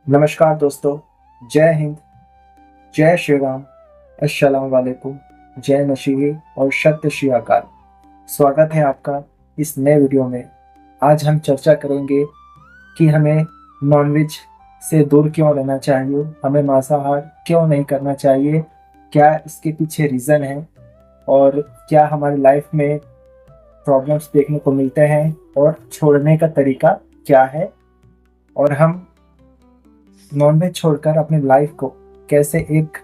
नमस्कार दोस्तों। जय हिंद, जय श्री राम, अस्सलाम वालेकुम, जय मसीही और सत्य श्री अकाल। स्वागत है आपका इस नए वीडियो में। आज हम चर्चा करेंगे कि हमें नॉनवेज से दूर क्यों रहना चाहिए, हमें मांसाहार क्यों नहीं करना चाहिए, क्या इसके पीछे रीज़न है और क्या हमारी लाइफ में प्रॉब्लम्स देखने को मिलते हैं और छोड़ने का तरीका क्या है, और हम नॉनवेज छोड़कर अपनी लाइफ को कैसे एक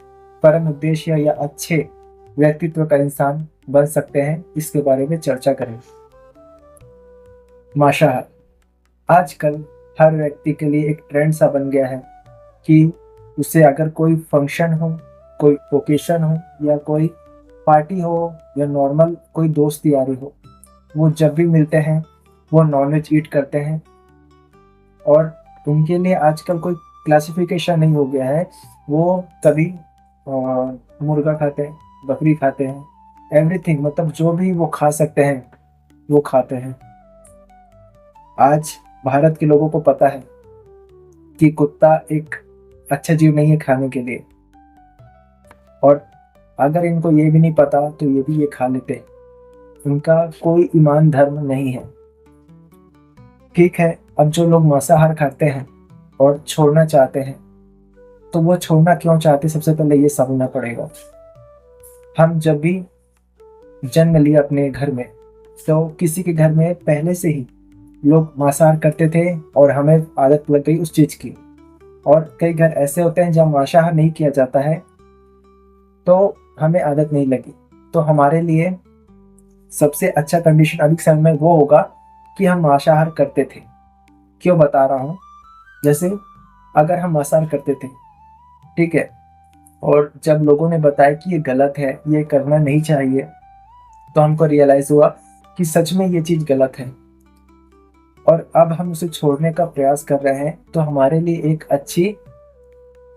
परम उद्देश्य या अच्छे व्यक्तित्व का इंसान बन सकते हैं, इसके बारे में चर्चा करें। मांसाहार आजकल हर व्यक्ति के लिए एक ट्रेंड सा बन गया है कि उसे अगर कोई फंक्शन हो, कोई ओकेशन हो या कोई पार्टी हो या नॉर्मल कोई दोस्त यारी हो, वो जब भी मिलते हैं वो नॉनवेज ईट करते हैं। और उनके लिए आजकल कोई क्लासिफिकेशन नहीं हो गया है। वो कभी मुर्गा खाते हैं, बकरी खाते हैं, एवरीथिंग, मतलब जो भी वो खा सकते हैं वो खाते हैं। आज भारत के लोगों को पता है कि कुत्ता एक अच्छा जीव नहीं है खाने के लिए, और अगर इनको ये भी नहीं पता तो ये भी ये खा लेते हैं। उनका कोई ईमान धर्म नहीं है। ठीक है, अब जो लोग मांसाहार खाते हैं और छोड़ना चाहते हैं, तो वो छोड़ना क्यों चाहते, सबसे पहले ये समझना पड़ेगा। हम जब भी जन्म लिया अपने घर में, तो किसी के घर में पहले से ही लोग मांसाहार करते थे और हमें आदत लग गई उस चीज़ की। और कई घर ऐसे होते हैं जहाँ मांसाहार नहीं किया जाता है, तो हमें आदत नहीं लगी। तो हमारे लिए सबसे अच्छा कंडीशन अभी के समय में वो होगा कि हम मांसाहार करते थे। क्यों बता रहा हूँ, जैसे अगर हम मांसाहार करते थे, ठीक है, और जब लोगों ने बताया कि ये गलत है, ये करना नहीं चाहिए, तो हमको रियलाइज हुआ कि सच में ये चीज़ गलत है, और अब हम उसे छोड़ने का प्रयास कर रहे हैं। तो हमारे लिए एक अच्छी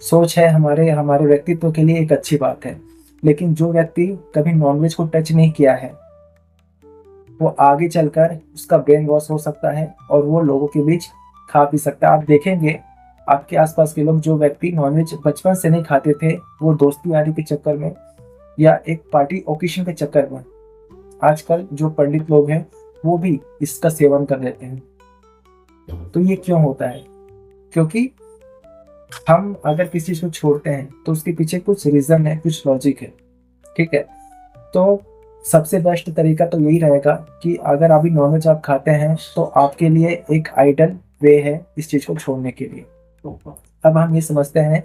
सोच है, हमारे हमारे व्यक्तित्व के लिए एक अच्छी बात है। लेकिन जो व्यक्ति कभी नॉनवेज को टच नहीं किया है, वो आगे चलकर उसका ब्रेन वॉश हो सकता है और वो लोगों के बीच खा पी सकता है। आप देखेंगे आपके आसपास के लोग, जो व्यक्ति नॉनवेज बचपन से नहीं खाते थे, वो दोस्ती यारी के चक्कर में या एक पार्टी ओकेशन के चक्कर में आजकल जो पंडित लोग हैं वो भी इसका सेवन कर लेते हैं। तो ये क्यों होता है? क्योंकि हम अगर किसी चीज को छोड़ते हैं तो उसके पीछे कुछ रीजन है, कुछ लॉजिक है। ठीक है, तो सबसे बेस्ट तरीका तो यही रहेगा कि अगर अभी नॉनवेज आप खाते हैं तो आपके लिए एक आइडल वे है इस चीज को छोड़ने के लिए। तो अब हम ये समझते हैं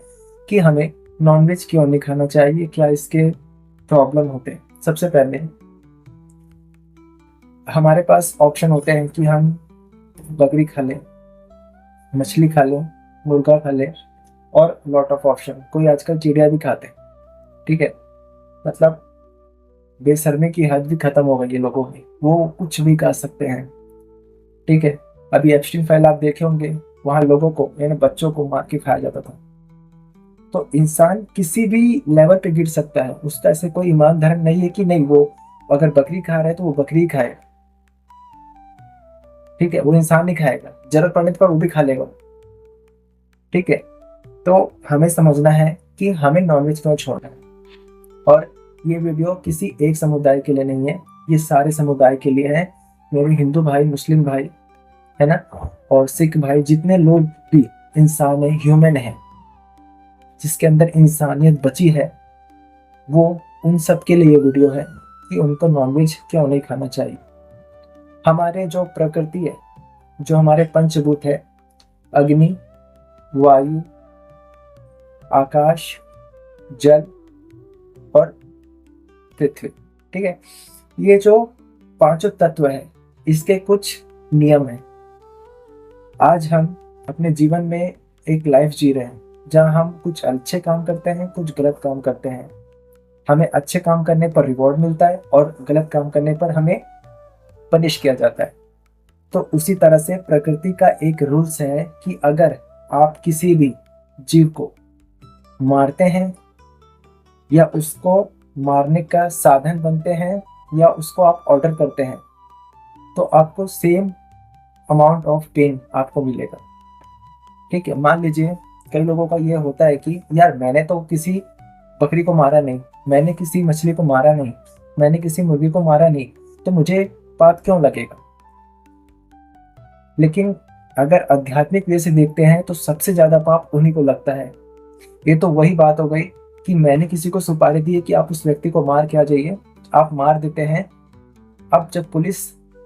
कि हमें नॉनवेज क्यों नहीं खाना चाहिए, क्या इसके प्रॉब्लम होते हैं। सबसे पहले हमारे पास ऑप्शन होते हैं कि हम बकरी खा लें, मछली खा लें, मुर्गा खा लें, और लॉट ऑफ ऑप्शन। कोई आजकल चिड़िया भी खाते हैं। ठीक है, मतलब बेशर्मी की हद भी खत्म हो गई है लोगों की, वो कुछ भी खा सकते हैं। ठीक है, अभी एप्स्टीन फाइल आप देखे होंगे, वहां लोगों को यानी बच्चों को मार के खाया जाता था। तो इंसान किसी भी लेवल पे गिर सकता है, उसका ऐसे कोई ईमान धर्म नहीं है कि नहीं वो अगर बकरी खा रहा है तो वो बकरी खाए। ठीक है, वो इंसान नहीं खाएगा, जरूरत पड़ने पर वो भी खा लेगा। ठीक है, तो हमें समझना है कि हमें नॉनवेज क्यों छोड़ना है। और ये वीडियो किसी एक समुदाय के लिए नहीं है, ये सारे समुदाय के लिए है। मेरे हिंदू भाई, मुस्लिम भाई है ना, और सिख भाई, जितने लोग भी इंसान है, ह्यूमन है, जिसके अंदर इंसानियत बची है, वो उन सब के लिए ये वीडियो है कि उनको नॉनवेज क्यों नहीं खाना चाहिए। हमारे जो प्रकृति है, जो हमारे पंचभूत है, अग्नि, वायु, आकाश, जल और पृथ्वी, ठीक है, ये जो पांचों तत्व है, इसके कुछ नियम है। आज हम अपने जीवन में एक लाइफ जी रहे हैं जहां हम कुछ अच्छे काम करते हैं, कुछ गलत काम करते हैं। हमें अच्छे काम करने पर रिवॉर्ड मिलता है और गलत काम करने पर हमें पनिश किया जाता है। तो उसी तरह से प्रकृति का एक रूल्स है कि अगर आप किसी भी जीव को मारते हैं या उसको मारने का साधन बनते हैं या उसको आप ऑर्डर करते हैं, तो आपको सेम अमाउंट ऑफ पेन आपको मिलेगा। ठीक है, मान लीजिए कई लोगों का ये होता है कि यार मैंने तो किसी बकरी को मारा नहीं, मैंने किसी मछली को मारा नहीं, मैंने किसी मुर्गी को मारा नहीं, तो मुझे पाप क्यों लगेगा। लेकिन अगर आध्यात्मिक वे से देखते हैं तो सबसे ज्यादा पाप उन्हीं को लगता है। ये तो वही बात हो गई कि मैंने किसी को सुपारी दी है कि आप उस व्यक्ति को मार के आ जाइए, आप मार देते हैं। अब जब पुलिस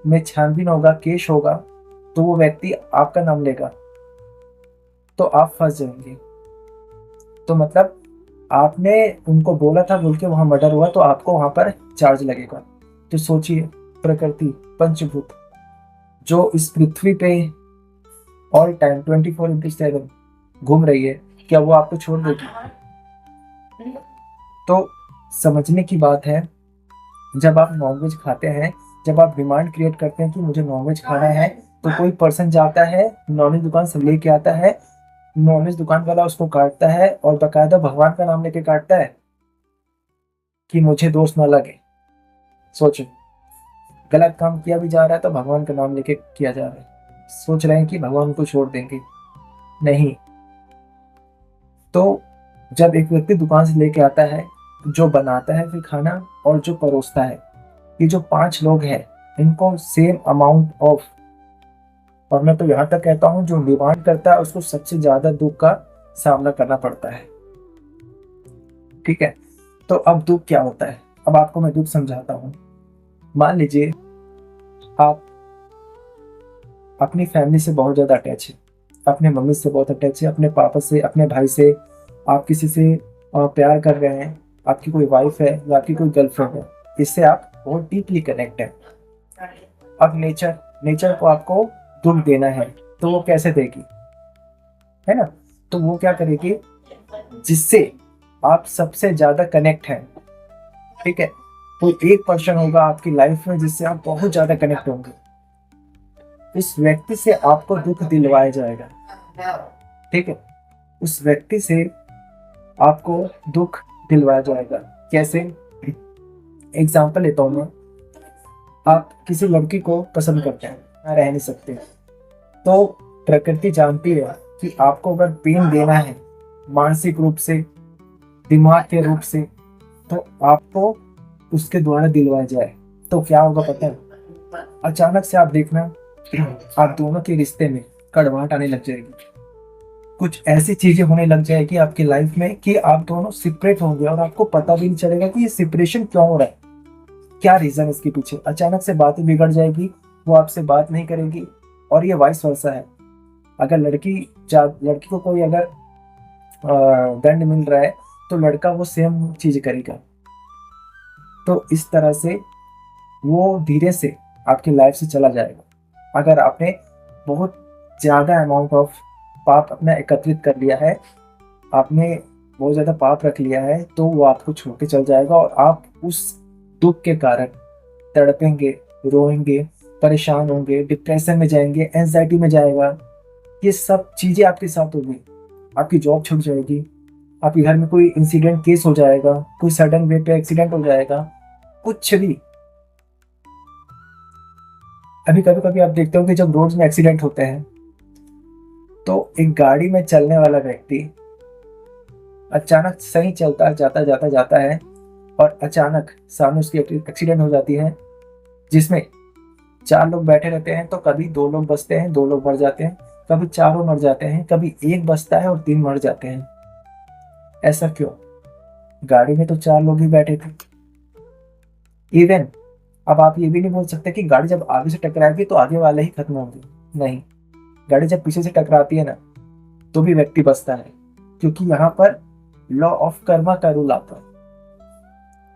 में छानबीन होगा, केस होगा, तो वो व्यक्ति आपका नाम लेगा, तो आप फंस जाएंगे। तो मतलब आपने उनको बोला था बोल के वहां मर्डर हुआ, तो आपको वहां पर चार्ज लगेगा। तो सोचिए, प्रकृति, पंचभूत जो इस पृथ्वी पे ऑल टाइम 24/7 घूम रही है, क्या वो आपको छोड़ देगी? तो समझने की बात है, जब आप नॉनवेज खाते हैं, जब आप डिमांड क्रिएट करते हैं कि मुझे नॉनवेज खाना है, तो कोई पर्सन जाता है नॉनवेज दुकान से लेके आता है, नॉनवेज दुकान वाला उसको काटता है और बकायदा भगवान का नाम लेके काटता है कि मुझे दोष ना लगे। सोचो, गलत काम किया भी जा रहा है तो भगवान का नाम लेके किया जा रहा है, सोच रहे हैं कि भगवान को छोड़ देंगे। नहीं। तो जब एक व्यक्ति दुकान से लेके आता है, जो बनाता है फिर खाना और जो परोसता है, ये जो 5 लोग हैं, इनको सेम अमाउंट ऑफ, और मैं तो यहाँ तक कहता हूँ जो डिमांड करता है उसको सबसे ज्यादा दुख का सामना करना पड़ता है। ठीक है, तो अब दुख क्या होता है, अब आपको मैं दुख समझाता हूँ। मान लीजिए आप अपनी फैमिली से बहुत ज्यादा अटैच है, अपने मम्मी से बहुत अटैच है, अपने पापा से, अपने भाई से, आप किसी से प्यार कर रहे हैं, आपकी कोई वाइफ है या आपकी कोई गर्लफ्रेंड है, इससे आप बहुत डीपली कनेक्ट है। अब नेचर नेचर को आपको दुख देना है, तो वो कैसे देगी, है ना? तो वो क्या करेगी, जिससे आप सबसे ज्यादा कनेक्ट हैं, ठीक है, तो एक पर्सन होगा आपकी लाइफ में जिससे आप बहुत ज्यादा कनेक्ट होंगे, इस व्यक्ति से आपको दुख दिलवाया जाएगा। ठीक है, उस व्यक्ति से आपको दुख दिलवाया जाएगा। कैसे? एग्जाम्पल लेता हूं मैं। आप किसी लड़की को पसंद करते हैं, रह नहीं सकते, तो प्रकृति जानती है कि आपको अगर पेन देना है मानसिक रूप से, दिमाग के रूप से, तो आपको उसके द्वारा दिलवाया जाए, तो क्या होगा पता है? अचानक से आप देखना, आप दोनों के रिश्ते में कड़वाहट आने लग जाएगी, कुछ ऐसी चीजें होने लग जाएगी आपकी लाइफ में कि आप दोनों सेपरेट होंगे और आपको पता भी नहीं चलेगा कि ये सेपरेशन क्यों हो रहा है, क्या रीजन इसके पीछे। अचानक से बातें बिगड़ जाएगी, वो आपसे बात नहीं करेगी, और ये वाइस वर्सा है। अगर लड़की को कोई अगर दंड मिल रहा है, तो लड़का वो सेम चीज करेगा। तो इस तरह से वो धीरे से आपकी लाइफ से चला जाएगा। अगर आपने बहुत ज्यादा अमाउंट ऑफ पाप अपना एकत्रित कर लिया है, आपने बहुत ज्यादा पाप रख लिया है, तो वो आपको छोड़ के चल जाएगा और आप उस दुख के कारण तड़पेंगे, रोएंगे, परेशान होंगे, डिप्रेशन में जाएंगे, एंजाइटी में जाएगा। ये सब चीजें आपके साथ होगी। आपकी जॉब छूट जाएगी, आपके घर में कोई इंसिडेंट केस हो जाएगा, कोई सडन वे पे एक्सीडेंट हो जाएगा, कुछ भी। अभी कभी कभी आप देखते हो कि जब रोड में एक्सीडेंट होते हैं, तो एक गाड़ी में चलने वाला व्यक्ति अचानक सही चलता जाता जाता जाता है और अचानक सामने उसकी एक्सीडेंट हो जाती है, जिसमें 4 लोग बैठे रहते हैं, तो कभी 2 लोग बचते हैं, 2 लोग मर जाते हैं, कभी चारों मर जाते हैं, कभी एक बचता है और 3 मर जाते हैं। ऐसा क्यों? गाड़ी में तो 4 लोग ही बैठे थे। इवन अब आप ये भी नहीं बोल सकते कि गाड़ी जब आगे से टकराएगी तो आगे वाले ही खत्म होंगे। नहीं, गाड़ी जब पीछे से टकराती है ना, तो भी व्यक्ति बचता है, क्योंकि यहाँ पर लॉ ऑफ कर्मा का रूल आता है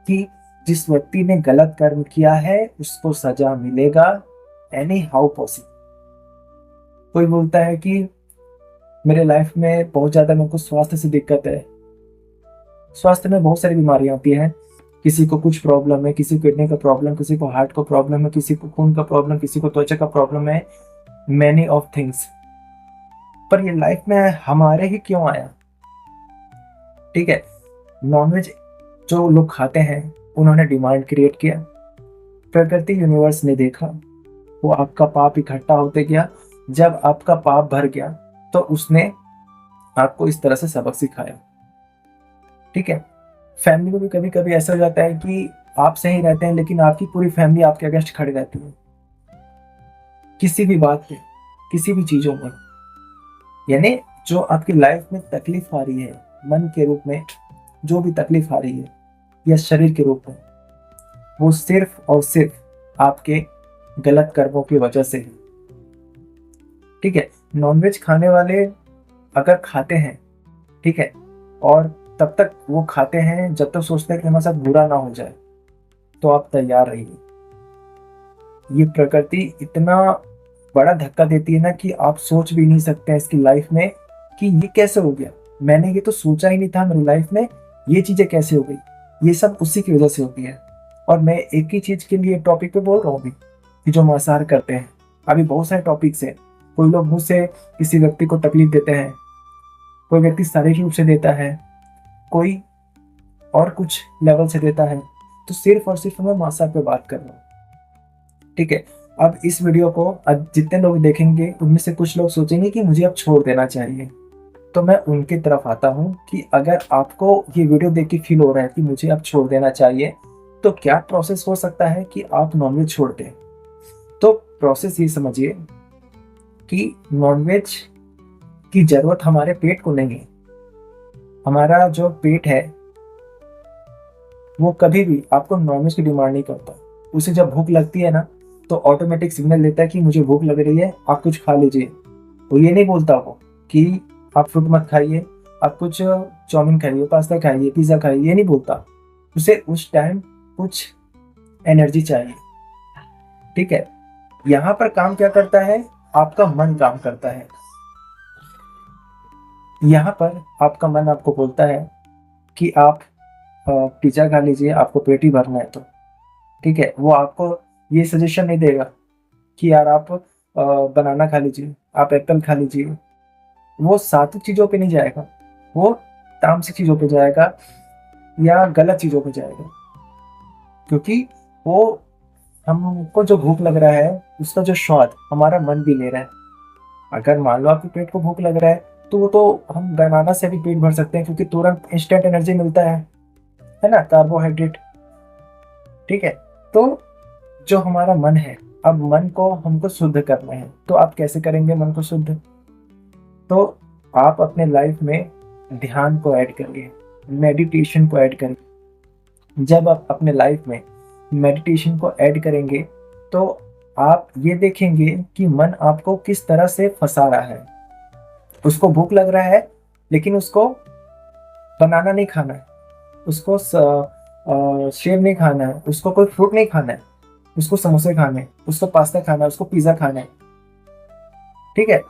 कि जिस व्यक्ति ने गलत कर्म किया है उसको सजा मिलेगा, एनी हाउ पॉसिबल। कोई बोलता है कि मेरे लाइफ में बहुत ज्यादा मेरे को स्वास्थ्य से दिक्कत है। स्वास्थ्य में बहुत सारी बीमारियां आती हैं, किसी को कुछ प्रॉब्लम है, किसी को किडनी का प्रॉब्लम, किसी को हार्ट का प्रॉब्लम है, किसी को खून का प्रॉब्लम, किसी को त्वचा का प्रॉब्लम है, मैनी ऑफ थिंग्स। पर ये लाइफ में हमारे ही क्यों आया? ठीक है, नॉनवेज जो लोग खाते हैं उन्होंने डिमांड क्रिएट किया, प्रकृति यूनिवर्स ने देखा, वो आपका पाप इकट्ठा होते गया। जब आपका पाप भर गया तो उसने आपको इस तरह से सबक सिखाया। ठीक है। फैमिली में भी कभी कभी ऐसा हो जाता है कि आप सही रहते हैं लेकिन आपकी पूरी फैमिली आपके अगेंस्ट खड़ी रहती है, किसी भी बात पे, किसी भी चीजों में। यानी जो आपकी लाइफ में तकलीफ आ रही है मन के रूप में, जो भी तकलीफ आ रही है या शरीर के रूप में, वो सिर्फ और सिर्फ आपके गलत कर्मों की वजह से है। ठीक है। नॉनवेज खाने वाले अगर खाते हैं, ठीक है, और तब तक वो खाते हैं जब तक सोचते हैं कि हमारे साथ बुरा ना हो जाए, तो आप तैयार रहिए। ये प्रकृति इतना बड़ा धक्का देती है ना कि आप सोच भी नहीं सकते हैं इसकी लाइफ में कि ये कैसे हो गया। मैंने ये तो सोचा ही नहीं था मेरी लाइफ में ये चीजें कैसे हो गई। ये सब उसी की वजह से होती है। और मैं एक ही चीज के लिए टॉपिक पे बोल रहा हूँ अभी, कि जो मांसाहार करते हैं। अभी बहुत सारे टॉपिक्स हैं। कोई लोग मुंह से किसी व्यक्ति को तकलीफ देते हैं, कोई व्यक्ति शारीरिक रूप से देता है, कोई और कुछ लेवल से देता है। तो सिर्फ और सिर्फ मैं मांसाहार पे बात कर रहा हूँ। ठीक है। अब इस वीडियो को जितने लोग देखेंगे उनमें से कुछ लोग सोचेंगे कि मुझे अब छोड़ देना चाहिए। तो मैं उनकी तरफ आता हूँ कि अगर आपको ये वीडियो देख के फील हो रहा है कि मुझे अब छोड़ देना चाहिए, तो क्या प्रोसेस हो सकता है कि आप नॉनवेज छोड़ दें। तो प्रोसेस ये समझिए कि नॉनवेज की जरूरत हमारे पेट को नहीं है। हमारा जो पेट है वो कभी भी आपको नॉनवेज की डिमांड नहीं करता। उसे जब भूख लगती है ना, तो ऑटोमेटिक सिग्नल देता है कि मुझे भूख लग रही है, आप कुछ खा लीजिए। वो ये नहीं बोलता वो कि आप फ्रूट मत खाइए, आप कुछ चाउमीन खाइए, पास्ता खाइए, पिज्ज़ा खाइए, ये नहीं बोलता। उसे उस टाइम कुछ एनर्जी चाहिए। ठीक है। यहाँ पर काम क्या करता है, आपका मन काम करता है। यहाँ पर आपका मन आपको बोलता है कि आप पिज्ज़ा खा लीजिए, आपको पेट ही भरना है तो। ठीक है। वो आपको ये सजेशन नहीं देगा कि यार आप बनाना खा लीजिए, आप एप्पल खा लीजिए। वो सात्विक चीज़ों पे नहीं जाएगा, वो तामसिक चीज़ों पे जाएगा या गलत चीज़ों पे जाएगा। क्योंकि वो हमको जो भूख लग रहा है उसका जो स्वाद हमारा मन भी ले रहा है। अगर मान लो आपके पेट को भूख लग रहा है, तो वो तो हम बनाना से भी पेट भर सकते हैं, क्योंकि तुरंत इंस्टेंट एनर्जी मिलता है ना, कार्बोहाइड्रेट। ठीक है। तो जो हमारा मन है, अब मन को हमको शुद्ध करना है, तो आप कैसे करेंगे मन को शुद्ध। तो आप अपने लाइफ में ध्यान को ऐड करिए, मेडिटेशन को ऐड करिए। जब आप अपने लाइफ में मेडिटेशन को ऐड करेंगे, तो आप ये देखेंगे कि मन आपको किस तरह से फंसा रहा है। उसको भूख लग रहा है लेकिन उसको बनाना नहीं खाना है, उसको सेब नहीं खाना है, उसको कोई फ्रूट नहीं खाना है, उसको समोसे खाने हैं, उसको पास्ता खाना है, उसको पिज्ज़ा खाना है। ठीक है।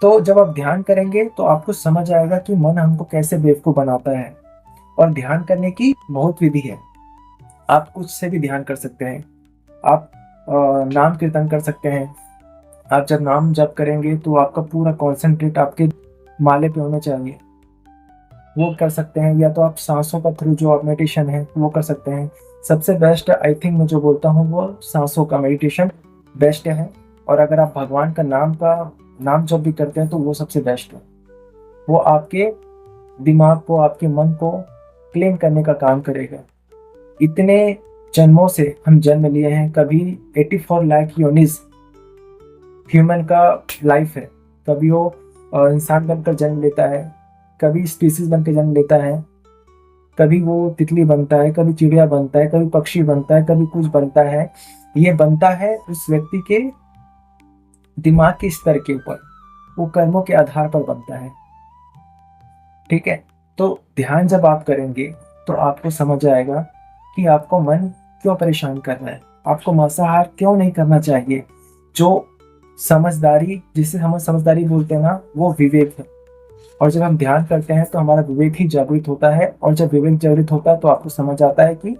तो जब आप ध्यान करेंगे तो आपको समझ आएगा कि मन हमको कैसे बेवकूफ़ बनाता है। और ध्यान करने की बहुत विधि है। आप कुछ से भी ध्यान कर सकते हैं। आप नाम कीर्तन कर सकते हैं। आप जब नाम जप करेंगे तो आपका पूरा कॉन्सेंट्रेट आपके माले पे होना चाहिए, वो कर सकते हैं। या तो आप सांसों का थ्रू जो आप मेडिटेशन है वो कर सकते हैं। सबसे बेस्ट आई थिंक मैं जो बोलता हूँ वो सांसों का मेडिटेशन बेस्ट है। और अगर आप भगवान का नाम जप भी करते हैं तो वो सबसे बेस्ट है। वो आपके दिमाग को, आपके मन को क्लीन करने का काम करेगा। इतने जन्मों से हम जन्म लिए हैं, कभी 84 लाख योनिस ह्यूमन का लाइफ है। कभी वो इंसान बनकर जन्म लेता है, कभी स्पीसीज बनकर जन्म लेता है, कभी वो तितली बनता है, कभी चिड़िया बनता है, कभी पक्षी बनता है, कभी कुछ बनता है। ये बनता है उस व्यक्ति के दिमाग के स्तर के ऊपर, वो कर्मों के आधार पर बनता है। ठीक है। तो ध्यान जब आप करेंगे तो आपको समझ आएगा कि आपको मन क्यों परेशान कर रहा है, आपको मांसाहार क्यों नहीं करना चाहिए। जो समझदारी, जिसे हम समझदारी बोलते हैं ना, वो विवेक है। और जब हम ध्यान करते हैं तो हमारा विवेक ही जागृत होता है। और जब विवेक जागृत होता है तो आपको समझ आता है कि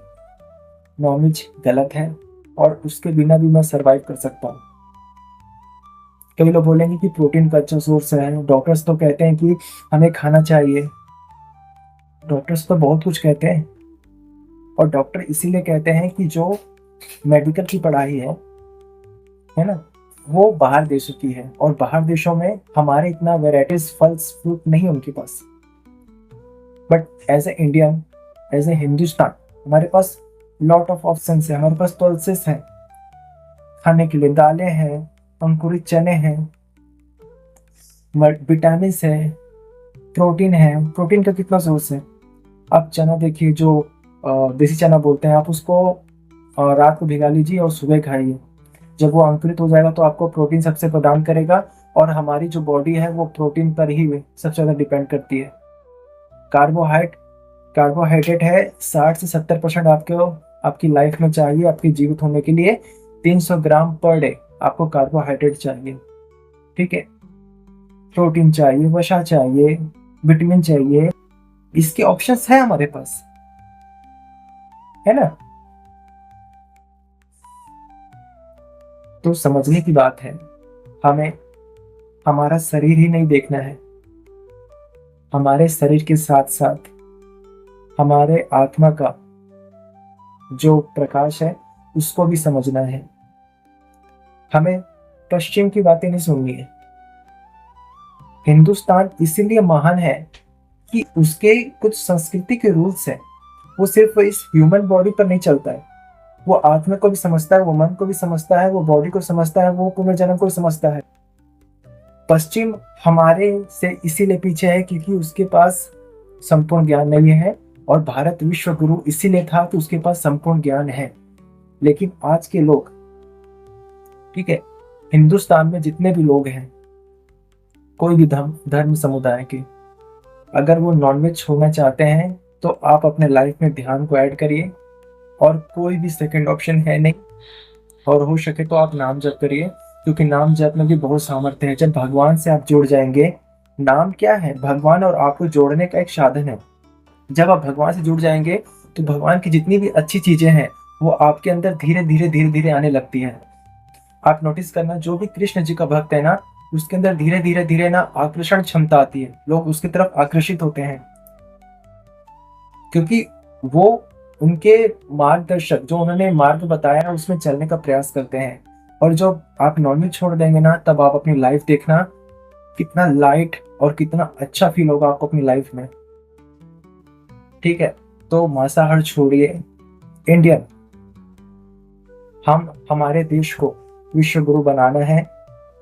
नॉनवेज गलत है और उसके बिना भी मैं सरवाइव कर सकता हूँ। कई लोग बोलेंगे कि प्रोटीन का अच्छा सोर्स है, डॉक्टर्स तो कहते हैं कि हमें खाना चाहिए। डॉक्टर्स तो बहुत कुछ कहते हैं, और डॉक्टर इसीलिए कहते हैं कि जो मेडिकल की पढ़ाई है ना, वो बाहर देशों की है, और बाहर देशों में हमारे इतना वेराइटीज फल्स फ्रूट नहीं है उनके पास। But as a Indian, as a Hindustan, हमारे पास लॉट ऑफ ऑप्शन है। हमारे पास पल्सेस हैं खाने के लिए, दालें हैं, अंकुरित चने हैं, विटामिन है, प्रोटीन है। प्रोटीन का कितना सोर्स है? आप चना देखिए, जो देसी चना बोलते हैं, आप उसको रात को भिगा लीजिए और सुबह खाइए। जब वो अंकुरित हो जाएगा तो आपको प्रोटीन सबसे प्रदान करेगा, और हमारी जो बॉडी है वो प्रोटीन पर ही सबसे ज़्यादा डिपेंड करती है। कार्बोहाइड्रेट है 60 से 70% आपको आपकी लाइफ में चाहिए। आपके जीवित होने के लिए 300 ग्राम पर डे आपको कार्बोहाइड्रेट चाहिए। ठीक है, प्रोटीन चाहिए, वसा चाहिए, विटामिन चाहिए, इसके ऑप्शंस है हमारे पास, है ना। तो समझने की बात है, हमें हमारा शरीर ही नहीं देखना है, हमारे शरीर के साथ साथ हमारे आत्मा का जो प्रकाश है उसको भी समझना है। हमें पश्चिम की बातें नहीं सुननी है। हिंदुस्तान इसीलिए महान है कि उसके कुछ संस्कृति के रूल्स हैं। वो सिर्फ इस ह्यूमन बॉडी पर नहीं चलता है, वो आत्मा को भी समझता है, वो मन को भी समझता है, वो बॉडी को समझता है, वो पुनर्जन्म को समझता है। पश्चिम हमारे से इसीलिए पीछे है क्योंकि उसके पास संपूर्ण ज्ञान नहीं है, और भारत विश्व गुरु इसीलिए था कि उसके पास संपूर्ण ज्ञान है। लेकिन आज के लोग, ठीक है, हिंदुस्तान में जितने भी लोग हैं, कोई भी धर्म समुदाय के, अगर वो नॉनवेज छोड़ना चाहते हैं तो आप अपने लाइफ में ध्यान को ऐड करिए, और कोई भी सेकंड ऑप्शन है नहीं। और हो सके तो आप नाम जप करिए, क्योंकि नाम जप में भी बहुत सामर्थ्य है। जब भगवान से आप जुड़ जाएंगे, नाम क्या है? भगवान और आपको जोड़ने का एक साधन है। जब आप भगवान से जुड़ जाएंगे तो भगवान की जितनी भी अच्छी चीजें हैं वो आपके अंदर धीरे धीरे धीरे धीरे आने लगती हैं। आप नोटिस करना, जो भी कृष्ण जी का भक्त है ना, उसके अंदर धीरे धीरे धीरे ना आकर्षण क्षमता आती है, लोग उसकी तरफ आकर्षित होते हैं, क्योंकि वो उनके मार्गदर्शक जो उन्होंने मार्ग बताया है उसमें चलने का प्रयास करते हैं। और जब आप नॉनवेज छोड़ देंगे ना, तब आप अपनी लाइफ देखना, कितना लाइट और कितना अच्छा फील होगा आपको अपनी लाइफ में। ठीक है, तो मांसाहार छोड़िए। इंडियन, हम हमारे देश को विश्व गुरु बनाना है,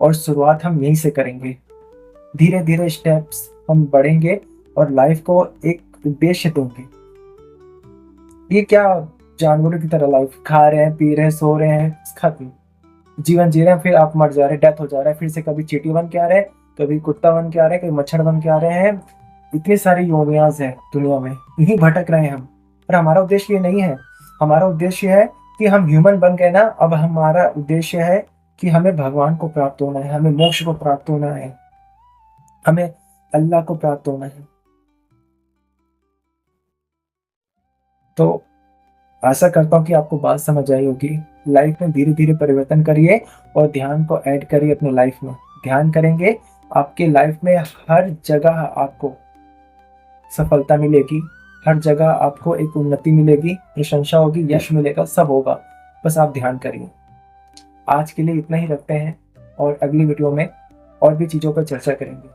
और शुरुआत हम यहीं से करेंगे। धीरे धीरे स्टेप्स हम बढ़ेंगे और लाइफ को एक उद्देश्य देंगे। ये क्या जानवरों की तरह लाइफ खा रहे हैं, पी रहे हैं, सो रहे हैं, खत्म जीवन जी रहे हैं, फिर आप मर जा रहे हैं, डेथ हो जा रहा है, फिर से कभी चींटी बन के आ रहे हैं, कभी कुत्ता बन के आ रहे हैं, कभी मच्छर बन के आ रहे हैं। इतनी सारी योनियाज है दुनिया में, यही भटक रहे हैं हम। पर हमारा उद्देश्य ये नहीं है। हमारा उद्देश्य है कि हम ह्यूमन बन गए ना, अब हमारा उद्देश्य है कि हमें भगवान को प्राप्त होना है, हमें मोक्ष को प्राप्त होना है, हमें अल्लाह को प्राप्त होना है। तो आशा करता हूँ कि आपको बात समझ आई होगी। लाइफ में धीरे धीरे परिवर्तन करिए और ध्यान को ऐड करिए अपने लाइफ में। ध्यान करेंगे, आपके लाइफ में हर जगह आपको सफलता मिलेगी, हर जगह आपको एक उन्नति मिलेगी, प्रशंसा होगी, यश मिलेगा, सब होगा। बस आप ध्यान करिए। आज के लिए इतना ही रखते हैं, और अगली वीडियो में और भी चीज़ों पर चर्चा करेंगे।